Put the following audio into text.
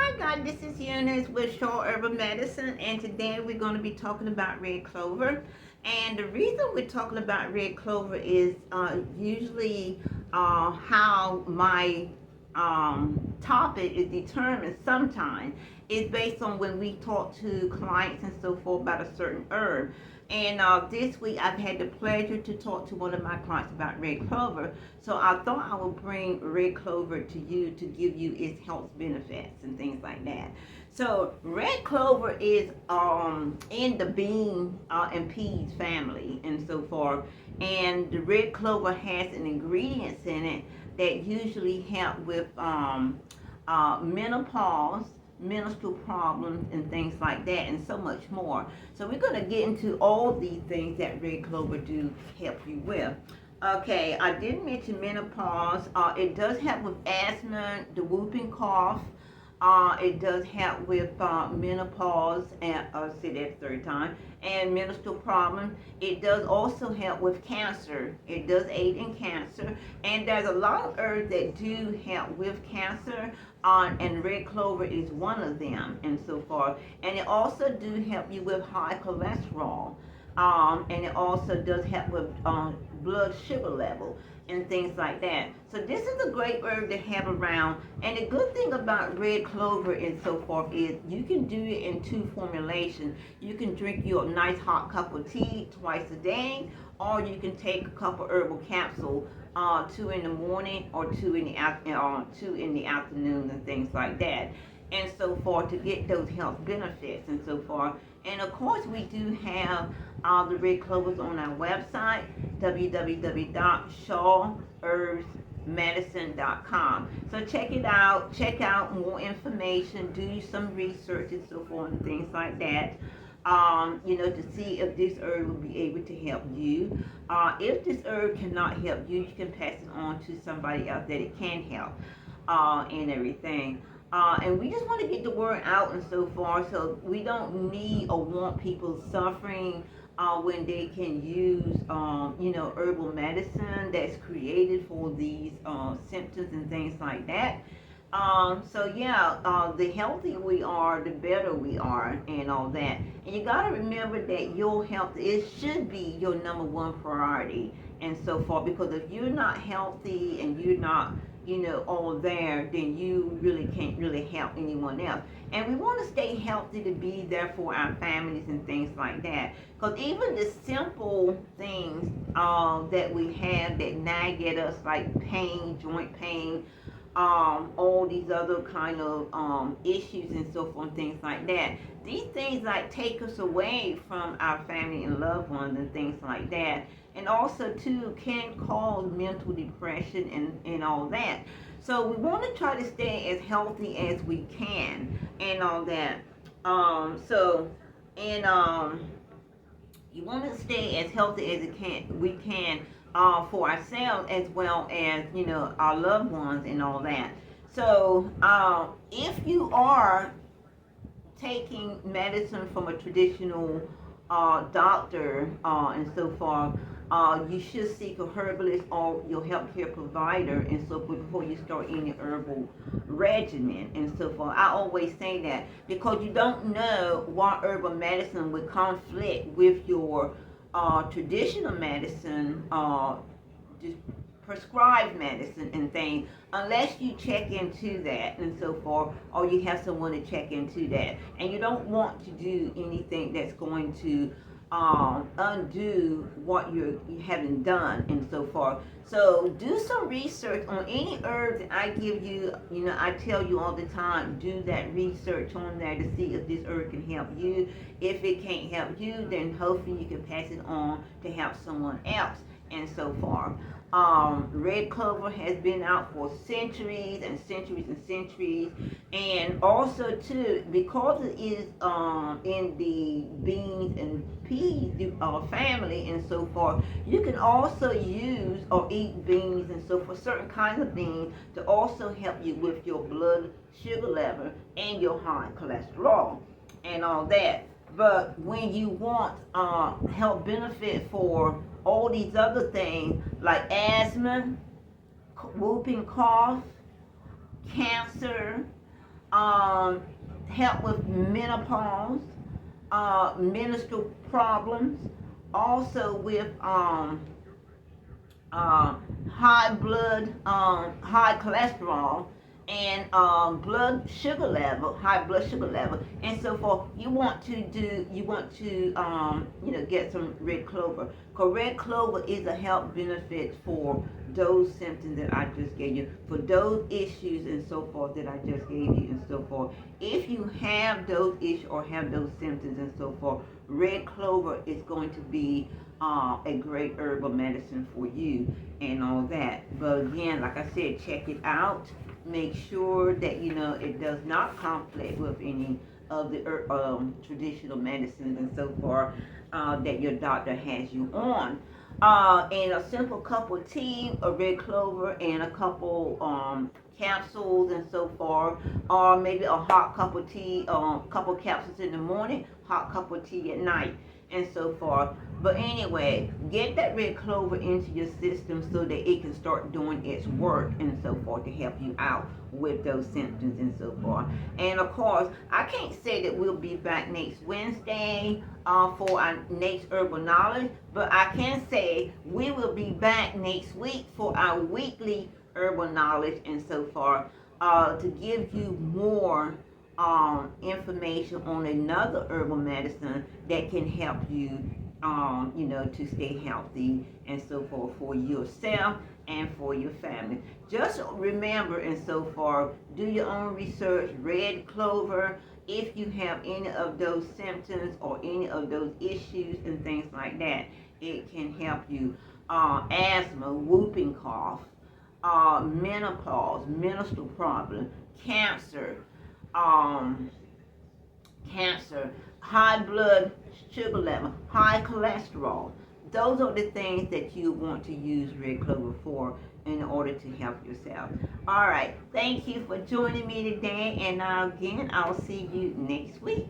Hi guys, this is Eunice with Shore Herbal Medicine, and today we're going to be talking about red clover. And the reason we're talking about red clover is usually how my topic is determined sometimes is based on when we talk to clients and so forth about a certain herb. And this week I've had the pleasure to talk to one of my clients about red clover. So I thought I would bring red clover to you to give you its health benefits and things like that. So red clover is in the bean and peas family and so forth. And the red clover has an ingredients in it that usually help with menopause, menstrual problems, and things like that, and so much more. So we're going to get into all these things that red clover do help you with. Okay, I did mention menopause. It does help with asthma, the whooping cough. It does help with menopause, and I'll say that third time, and menstrual problems. It does also help with cancer. It does aid in cancer, and there's a lot of herbs that do help with cancer, and red clover is one of them, and so forth. And it also do help you with high cholesterol, and it also does help with blood sugar level and things like that. So this is a great herb to have around. And the good thing about red clover and so forth is you can do it in two formulations. You can drink your nice hot cup of tea twice a day, or you can take a couple herbal capsule, two in the morning or two in the afternoon and things like that, and so forth, to get those health benefits and so forth. And of course, we do have the red clovers on our website, www.shawherbsmedicine.com. So check it out, check out more information, do some research and so forth and things like that. To see if this herb will be able to help you. If this herb cannot help you, you can pass it on to somebody else that it can help, and everything. And we just want to get the word out and so forth, so we don't need or want people suffering when they can use, herbal medicine that's created for these symptoms and things like that. The healthier we are, the better we are, and all that. And you gotta remember that your health, it should be your number one priority, and so forth. Because if you're not healthy and you're not, all there, then you really can't really help anyone else. And we want to stay healthy to be there for our families and things like that. Because even the simple things that we have that nag at us, like pain, joint pain, all these other kind of issues and so forth, things like that. These things like take us away from our family and loved ones and things like that. And also too can cause mental depression and all that. So we want to try to stay as healthy as we can and all that. Um, so and You want to stay as healthy as we can, for ourselves as well as our loved ones and all that. So if you are taking medicine from a traditional doctor and so forth, you should seek a herbalist or your healthcare provider and so forth before you start any herbal regimen and so forth. I always say that because you don't know what herbal medicine would conflict with your traditional medicine, just prescribed medicine and things, unless you check into that and so forth, or you have someone to check into that. And you don't want to do anything that's going to undo what you haven't done and so forth. So do some research on any herbs that I give you. I tell you all the time, do that research on there to see if this herb can help you. If it can't help you, then hopefully you can pass it on to help someone else and so forth. Red clover has been out for centuries and centuries and centuries, and also too, because it is in the beans and peas family and so forth, you can also use or eat beans and so forth, certain kinds of beans, to also help you with your blood sugar level and your high cholesterol and all that. But when you want health benefit for all these other things like asthma, whooping cough, cancer, um, help with menopause, menstrual problems, also with uh, high cholesterol, and high blood sugar level, and so forth. You want to get some red clover. Cause red clover is a health benefit for those symptoms that I just gave you, for those issues and so forth that I just gave you and so forth. If you have those issues or have those symptoms and so forth, red clover is going to be a great herbal medicine for you and all that. But again, like I said, check it out. Make sure that it does not conflict with any of the traditional medicines and so forth that your doctor has you on. And a simple cup of tea, a red clover, and a couple capsules and so forth, or maybe a hot cup of tea, couple capsules in the morning, hot cup of tea at night, and so forth. But anyway, get that red clover into your system so that it can start doing its work and so forth to help you out with those symptoms and so forth. And of course, I can't say that we'll be back next Wednesday for our next herbal knowledge, but I can say we will be back next week for our weekly herbal knowledge and so forth, to give you more information on another herbal medicine that can help you, to stay healthy and so forth for yourself and for your family. Just remember and so forth, do your own research. Red clover, if you have any of those symptoms or any of those issues and things like that, it can help you. Asthma, whooping cough, menopause, menstrual problem, cancer, um, cancer, high blood sugar level, high cholesterol. Those are the things that you want to use red clover for in order to help yourself. All right. Thank you for joining me today. And again, I'll see you next week.